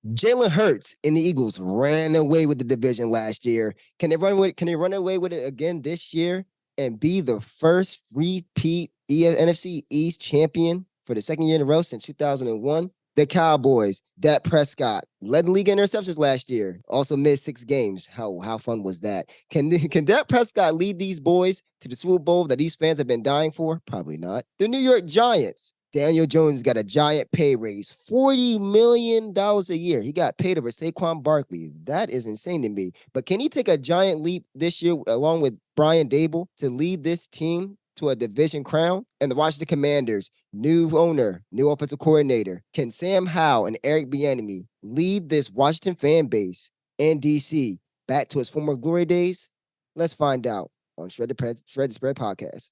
Jalen Hurts and the Eagles ran away with the division last year. Can they run away with it again this year and be the first repeat NFC East champion for the second year in a row since 2001? The Cowboys, Dak Prescott, led the league in interceptions last year. Also missed 6 games. How fun was that? Can Dak Prescott lead these boys to the Super Bowl that these fans have been dying for? Probably not. The New York Giants. Daniel Jones got a giant pay raise, $40 million a year. He got paid over Saquon Barkley. That is insane to me. But can he take a giant leap this year along with Brian Dable to lead this team to a division crown? And the Washington Commanders, new owner, new offensive coordinator. Can Sam Howell and Eric Bieniemy lead this Washington fan base in DC back to its former glory days? Let's find out on Shred the Spread podcast.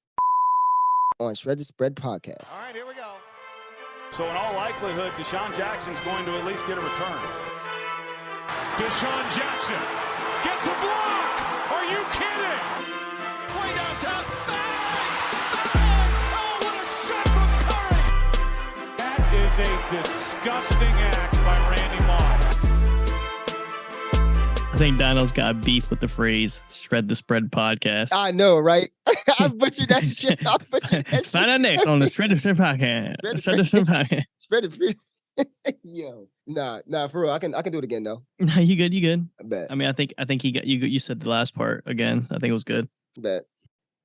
On Shred the Spread podcast. All right, here we go. So in all likelihood, Deshaun Jackson's going to at least get a return. Deshaun Jackson gets a block. Are you kidding? Way downtown. Bang! Oh, what a shot from Curry! That is a disgusting act by Randy Moss. I think Dino's got beef with the phrase "Shred the Spread" podcast. I know, right? I butchered that shit. Find out next on the Shred the Spread podcast. Shred the Spread podcast. Spread the Yo, nah, for real. I can do it again though. No, you good. I bet. I mean, I think he got you. You said the last part again. I think it was good. I bet.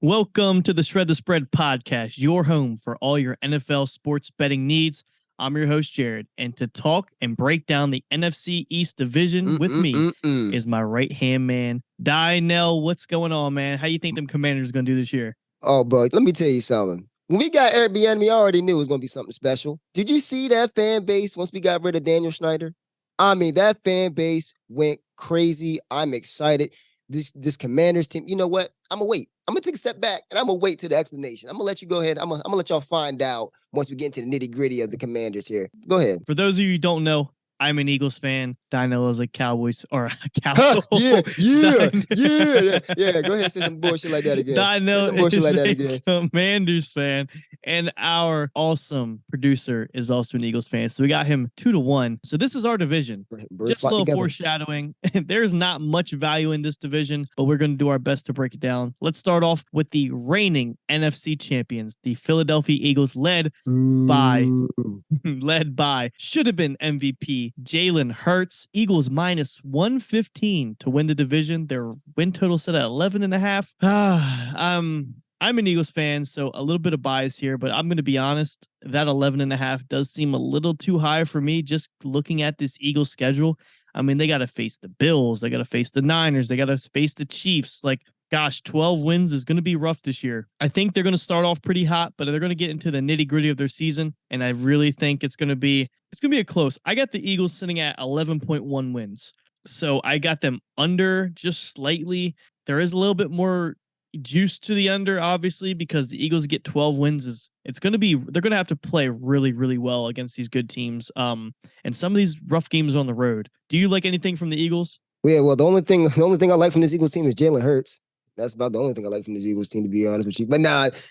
Welcome to the Shred the Spread podcast, your home for all your NFL sports betting needs. I'm your host, Jared, and to talk and break down the NFC East division with me is my right-hand man, Dynell. What's going on, man? How you think them Commanders are going to do this year? Oh, boy, let me tell you something. When we got Eric Bieniemy, I already knew it was going to be something special. Did you see that fan base once we got rid of Daniel Snyder? I mean, that fan base went crazy. I'm excited. This Commanders team, you know what? I'm going to wait. I'm going to take a step back, and I'm going to wait to the explanation. I'm going to let you go ahead. I'm going to let y'all find out once we get into the nitty-gritty of the Commanders here. Go ahead. For those of you who don't know, I'm an Eagles fan. Dynell is a Cowboys or a Cowboy. Yeah. Go ahead and say some bullshit like that again. Dynell is a Commanders fan, and our awesome producer is also an Eagles fan. So we got him 2-1. So this is our division. Just a little foreshadowing. There's not much value in this division, but we're going to do our best to break it down. Let's start off with the reigning NFC champions, the Philadelphia Eagles, led by should have been MVP Jalen Hurts. Eagles minus 115 to win the division. Their win total set at 11.5. I'm an Eagles fan, so a little bit of bias here, but I'm going to be honest. That 11.5 does seem a little too high for me. Just looking at this Eagles schedule, I mean, they got to face the Bills, they got to face the Niners, they got to face the Chiefs. Like, gosh, 12 wins is going to be rough this year. I think they're going to start off pretty hot, but they're going to get into the nitty gritty of their season. And I really think it's going to be a close. I got the Eagles sitting at 11.1 wins. So I got them under just slightly. There is a little bit more juice to the under, obviously, because the Eagles get 12 wins. They're going to have to play really, really well against these good teams. And some of these rough games on the road. Do you like anything from the Eagles? Yeah, well, the only thing I like from this Eagles team is Jalen Hurts. That's about the only thing I like from this Eagles team, to be honest with you. But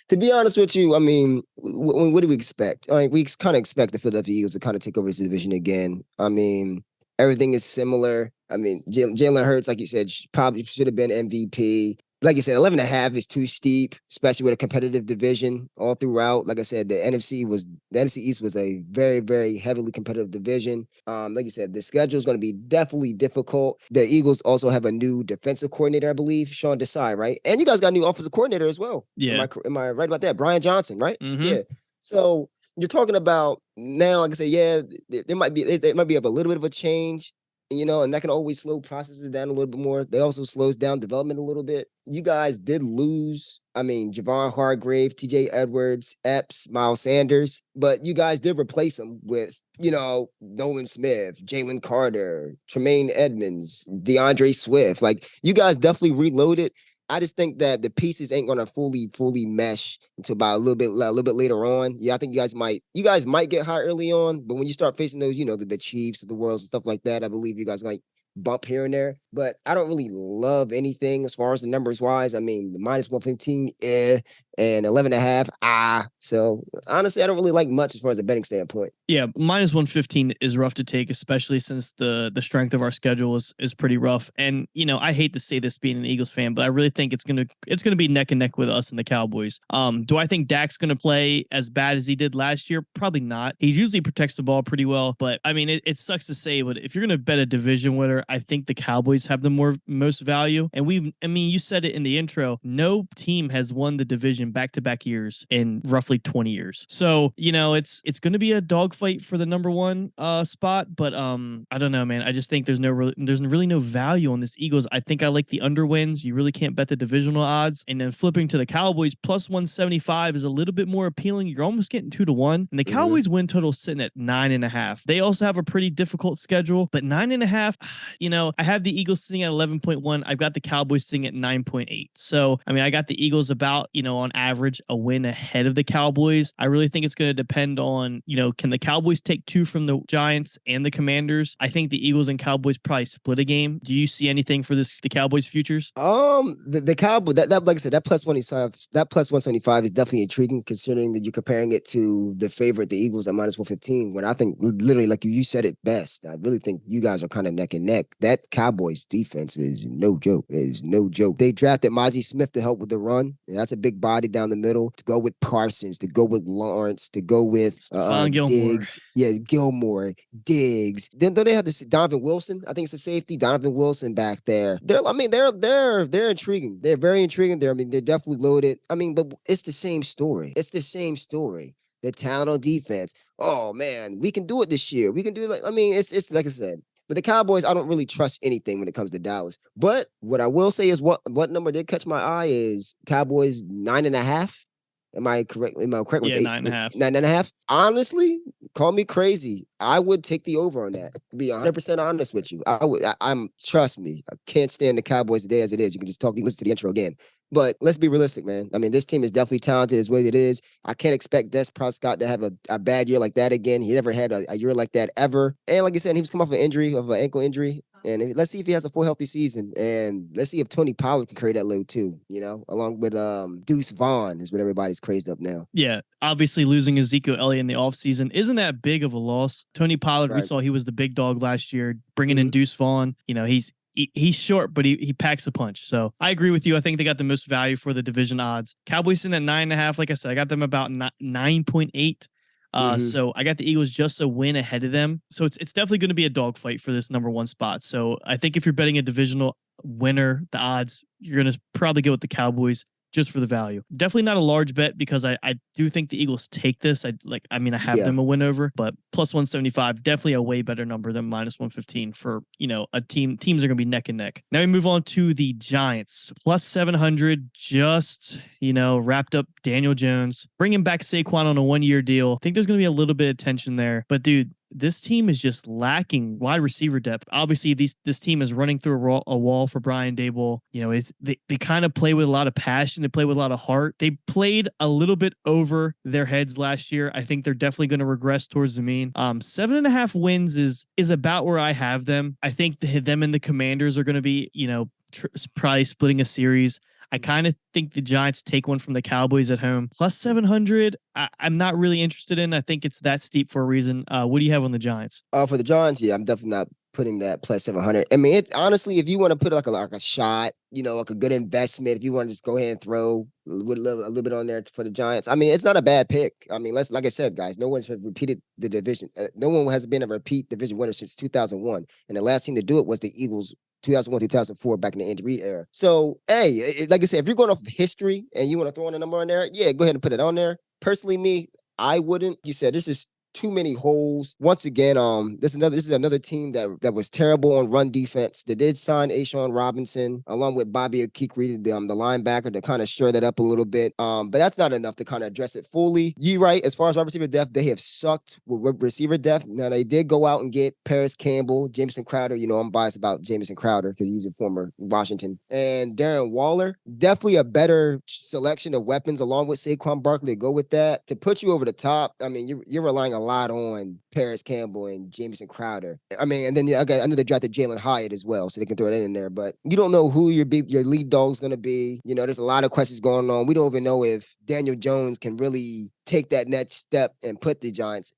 to be honest with you, I mean, what do we expect? I mean, we kind of expect the Philadelphia Eagles to kind of take over this division again. I mean, everything is similar. I mean, Jalen Hurts, like you said, probably should have been MVP. Like you said, 11.5 is too steep, especially with a competitive division all throughout. Like I said, the NFC East was a very, very heavily competitive division. Like you said, the schedule is going to be definitely difficult. The Eagles also have a new defensive coordinator, I believe, Sean Desai, right? And you guys got a new offensive coordinator as well. Yeah. Am I right about that? Brian Johnson, right? Mm-hmm. Yeah. So you're talking about now, like I said, yeah, there might be a little bit of a change. You know, and that can always slow processes down a little bit more. They also slows down development a little bit. You guys did lose, I mean, Javon Hargrave, TJ Edwards, Epps, Miles Sanders, but you guys did replace them with, Nolan Smith, Jalen Carter, Tremaine Edmonds, DeAndre Swift. Like, you guys definitely reloaded. I just think that the pieces ain't gonna fully mesh until about a little bit later on. Yeah, I think you guys might get hot early on, but when you start facing those, the Chiefs of the world and stuff like that, I believe you guys might bump here and there, but I don't really love anything as far as the numbers wise. I mean, the -115, and 11.5, So honestly, I don't really like much as far as a betting standpoint. Yeah, -115 is rough to take, especially since the strength of our schedule is pretty rough. And I hate to say this being an Eagles fan, but I really think it's gonna be neck and neck with us and the Cowboys. Do I think Dak's gonna play as bad as he did last year? Probably not. He usually protects the ball pretty well, but I mean, it sucks to say, but if you're gonna bet a division winner, I think the Cowboys have the most value. And you said it in the intro. No team has won the division back-to-back years in roughly 20 years. So it's gonna be a dogfight for the number one spot, but I don't know, man. I just think there's really no value on this Eagles. I think I like the under wins. You really can't bet the divisional odds. And then flipping to the Cowboys, +175 is a little bit more appealing. You're almost getting 2-1, and the Cowboys win total sitting at 9.5. They also have a pretty difficult schedule, but 9.5. I have the Eagles sitting at 11.1. I've got the Cowboys sitting at 9.8. So I mean, I got the Eagles about on average a win ahead of the Cowboys. I really think it's going to depend on can the Cowboys take 2 from the Giants and the Commanders? I think the Eagles and Cowboys probably split a game. Do you see anything for the Cowboys futures? The Cowboy that like I said, that +175 is definitely intriguing, considering that you're comparing it to the favorite, the Eagles, at -115. When I think literally, like you said it best, I really think you guys are kind of neck and neck. That Cowboys defense is no joke. They drafted Mozzie Smith to help with the run. And that's a big body down the middle to go with Parsons, to go with Lawrence, to go with Diggs. Yeah, Gilmore, Diggs. Then they have this Donovan Wilson. I think it's the safety, Donovan Wilson back there. They're intriguing. They're very intriguing. They're definitely loaded. But it's the same story. The talent on defense. Oh man, we can do it this year. We can do it. It's like I said. But the Cowboys, I don't really trust anything when it comes to Dallas. But what I will say is what number did catch my eye is Cowboys 9.5. Am I correct? Yeah, 9.5. 9.5. Honestly, call me crazy. I would take the over on that. To be 100% honest with you, I would. Trust me. I can't stand the Cowboys today as it is. You can just listen to the intro again. But let's be realistic, man. This team is definitely talented as what it is. I can't expect Des Prescott to have a bad year like that again. He never had a year like that ever. And like I said, he was coming off an ankle injury. And let's see if he has a full healthy season. And let's see if Tony Pollard can carry that load too, along with Deuce Vaughn is what everybody's crazy up now. Yeah, obviously losing Ezekiel Elliott in the offseason isn't that big of a loss. Tony Pollard, we saw he was the big dog last year. Bringing in Deuce Vaughn, he's short, but he packs a punch. So I agree with you. I think they got the most value for the division odds. Cowboys in at 9.5. Like I said, I got them about 9.8. So I got the Eagles just a win ahead of them. So it's definitely going to be a dogfight for this number one spot. So I think if you're betting a divisional winner, the odds, you're going to probably go with the Cowboys just for the value. Definitely not a large bet because I do think the Eagles take this. I have them a win over, but +175, definitely a way better number than -115 for, a teams are going to be neck and neck. Now we move on to the Giants, +700, just, wrapped up Daniel Jones, bringing back Saquon on a 1-year deal. I think there's going to be a little bit of tension there, but dude, this team is just lacking wide receiver depth. Obviously, this team is running through a wall for Brian Daboll. They kind of play with a lot of passion. They play with a lot of heart. They played a little bit over their heads last year. I think they're definitely going to regress towards the mean. 7.5 wins is about where I have them. I think them and the Commanders are going to be, probably splitting a series. I kind of think the Giants take one from the Cowboys at home. +700, I'm not really interested in. I think it's that steep for a reason. What do you have on the Giants? For the Giants, yeah, I'm definitely not putting that +700. Honestly, if you want to put like a shot, like a good investment, if you want to just go ahead and throw a little bit on there for the Giants, it's not a bad pick. Like I said, guys, no one's repeated the division. No one has been a repeat division winner since 2001. And the last team to do it was the Eagles, 2001, 2004, back in the Andy Reid era. So, hey, like I said, if you're going off of history and you want to throw in a number on there, yeah, go ahead and put it on there. Personally, me, I wouldn't. You said this is too many holes. Once again, this is another team that was terrible on run defense. They did sign A'Shawn Robinson along with Bobby Akikri, the linebacker, to kind of shore that up a little bit. But that's not enough to kind of address it fully. You're right. As far as wide receiver depth, they have sucked with receiver depth. Now they did go out and get Paris Campbell, Jamison Crowder. I'm biased about Jamison Crowder because he's a former Washington, and Darren Waller. Definitely a better selection of weapons along with Saquon Barkley to go with that to put you over the top. You're relying a lot on Paris Campbell and Jamison Crowder. I mean, and then I know they drafted Jalen Hyatt as well, so they can throw that in there. But you don't know who your lead dog's going to be. You know, there's a lot of questions going on. We don't even know if Daniel Jones can really take that next step and put the Giants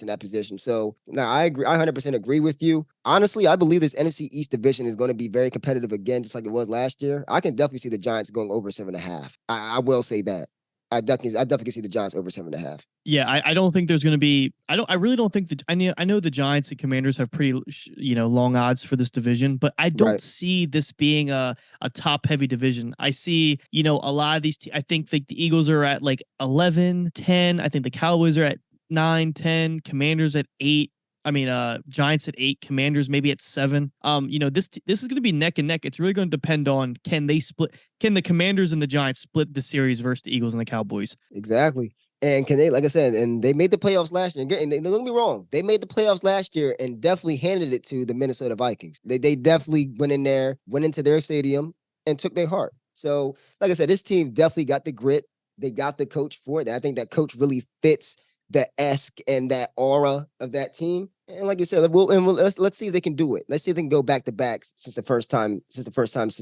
in that position. So now I agree. I 100% agree with you. Honestly, I believe this NFC East division is going to be very competitive again, just like it was last year. I can definitely see the Giants going over 7.5. I will say that. I definitely can see the Giants over 7.5. Yeah, I don't think there's going to be. I really don't think that. I know the Giants and Commanders have pretty long odds for this division, but I don't see this being a top heavy division. I see a lot of these. I think the Eagles are at like 11, 10. I think the Cowboys are at 9, 10. Commanders at 8. I mean, Giants at 8, Commanders maybe at 7. This is going to be neck and neck. It's really going to depend on can the Commanders and the Giants split the series versus the Eagles and the Cowboys? Exactly. And can they, like I said, and they made the playoffs last year. And don't get me wrong, they made the playoffs last year and definitely handed it to the Minnesota Vikings. They definitely went into their stadium and took their heart. So, like I said, this team definitely got the grit. They got the coach for it. And I think that coach really fits the esque and that aura of that team. And like I said, let's see if they can do it. Let's see if they can go back to back since the first time since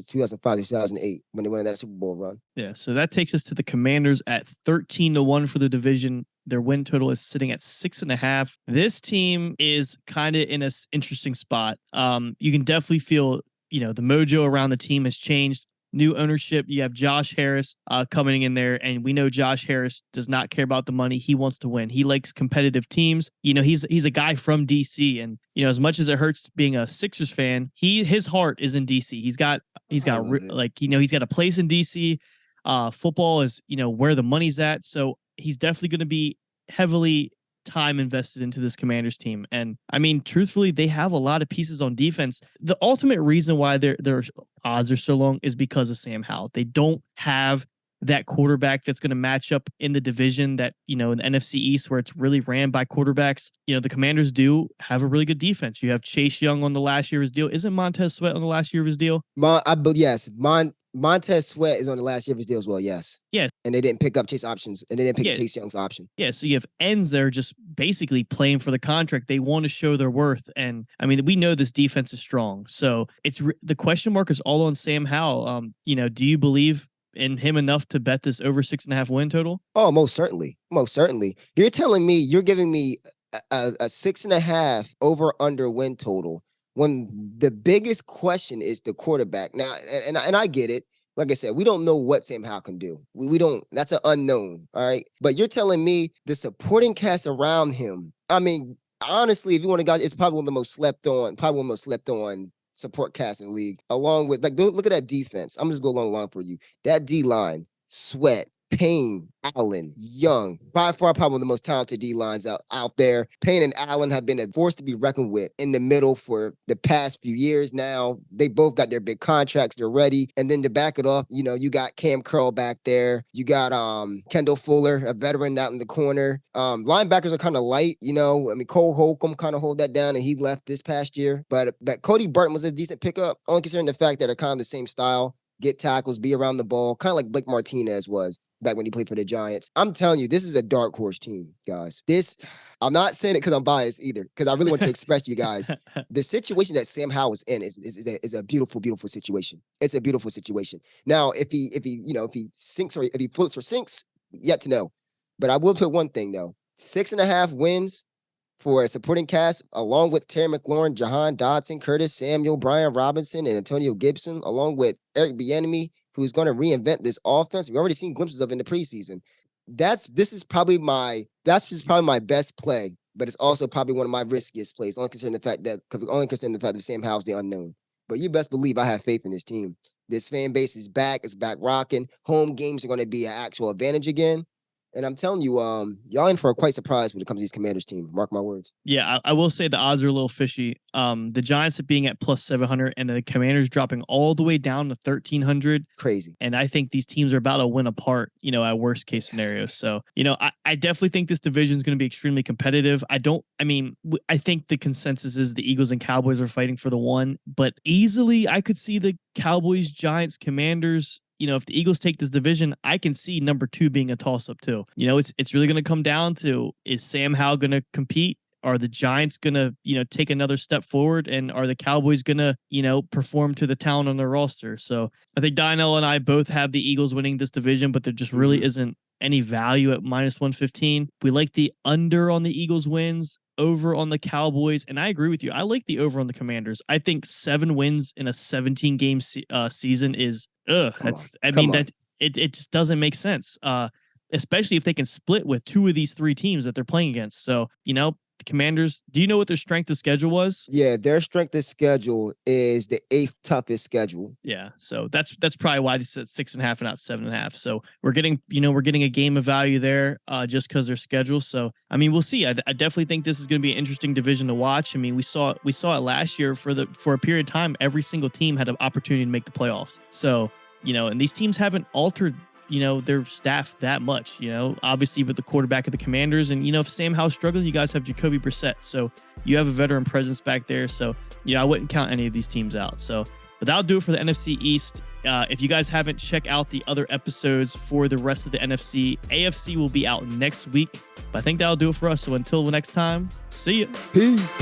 2005, 2008 when they went on that Super Bowl run. Yeah, so that takes us to the Commanders at 13-1 for the division. Their win total is sitting at 6.5. This team is kind of in an interesting spot. You can definitely feel, the mojo around the team has changed. New ownership. You have Josh Harris coming in there, and we know Josh Harris does not care about the money. He wants to win. He likes competitive teams. He's a guy from DC, and as much as it hurts being a Sixers fan, his heart is in DC. He's got he's got a place in DC. Football is where the money's at, so he's definitely going to be heavily time invested into this Commanders team. And I mean, truthfully, they have a lot of pieces on defense. The ultimate reason why their odds are so long is because of Sam Howell. They don't have that quarterback that's going to match up in the division that, in the NFC East where it's really ran by quarterbacks. The Commanders do have a really good defense. You have Chase Young on the last year of his deal. Isn't Montez Sweat on the last year of his deal? Yes. Montez Sweat is on the last year of his deal as well, yes. Yeah. And they didn't pick up Chase options, and they didn't pick Chase Young's option. Yeah, so you have ends there just basically playing for the contract. They want to show their worth. And, I mean, we know this defense is strong. So it's the question mark is all on Sam Howell. Do you believe in him enough to bet this over 6.5 win total? Oh, most certainly. Most certainly. You're giving me a 6.5 over under win total when the biggest question is the quarterback. Now, and I get it. Like I said, we don't know what Sam Howell can do. We don't. That's an unknown. All right. But you're telling me the supporting cast around him. I mean, honestly, if you want to go, it's probably one of the most slept on support cast in the league. Along with look at that defense. I'm just going along for you. That D line, Sweat, Payne, Allen, Young, by far probably one of the most talented D lines out there. Payne and Allen have been a force to be reckoned with in the middle for the past few years now. They both got their big contracts. They're ready. And then to back it off, you got Cam Curl back there. You got Kendall Fuller, a veteran out in the corner. Linebackers are kind of light, Cole Holcomb kind of hold that down, and he left this past year. But Cody Burton was a decent pickup, only considering the fact that they're kind of the same style. Get tackles, be around the ball, kind of like Blake Martinez was back when he played for the Giants. I'm telling you, this is a dark horse team, guys. I'm not saying it because I'm biased either, because I really want to express to you guys the situation that Sam Howell is in is a beautiful, beautiful situation. It's a beautiful situation. Now, if he sinks or if he floats or sinks, yet to know. But I will put one thing though: 6.5 wins for a supporting cast, along with Terry McLaurin, Jahan Dodson, Curtis Samuel, Brian Robinson, and Antonio Gibson, along with Eric Bieniemy, who's going to reinvent this offense. We've already seen glimpses of in the preseason. This is probably my best play, but it's also probably one of my riskiest plays, only considering the fact that Sam Howell's the unknown. But you best believe I have faith in this team. This fan base is back. It's back rocking. Home games are going to be an actual advantage again. And I'm telling you, y'all in for a quite surprise when it comes to these Commanders team. Mark my words. Yeah, I will say the odds are a little fishy. The Giants being at plus 700 and the Commanders dropping all the way down to 1,300. Crazy. And I think these teams are about to win apart, at worst case scenario. So, I definitely think this division is going to be extremely competitive. I think the consensus is the Eagles and Cowboys are fighting for the one, but easily I could see the Cowboys, Giants, Commanders, if the Eagles take this division, I can see number 2 being a toss-up too. It's really going to come down to, is Sam Howell going to compete? Are the Giants going to, take another step forward? And are the Cowboys going to, perform to the talent on their roster? So I think Donnell and I both have the Eagles winning this division, but there just really isn't any value at -115. We like the under on the Eagles wins, over on the Cowboys. And I agree with you. I like the over on the Commanders. I think 7 wins in a 17-game season is, it just doesn't make sense. Especially if they can split with 2 of these 3 teams that they're playing against. So, the Commanders, do you know what their strength of schedule was? Yeah, their strength of schedule is the 8th toughest schedule. Yeah, so that's probably why they said 6.5 and not 7.5. So we're getting a game of value there just because their schedule. So I mean, we'll see. I definitely think this is going to be an interesting division to watch. I mean, we saw it last year for a period of time. Every single team had an opportunity to make the playoffs. So and these teams haven't altered their staff that much, obviously with the quarterback of the Commanders. And, if Sam Howell's struggling, you guys have Jacoby Brissett. So you have a veteran presence back there. So, I wouldn't count any of these teams out. So, but that'll do it for the NFC East. If you guys haven't checked out the other episodes for the rest of the NFC, AFC will be out next week. But I think that'll do it for us. So until the next time, see ya. Peace.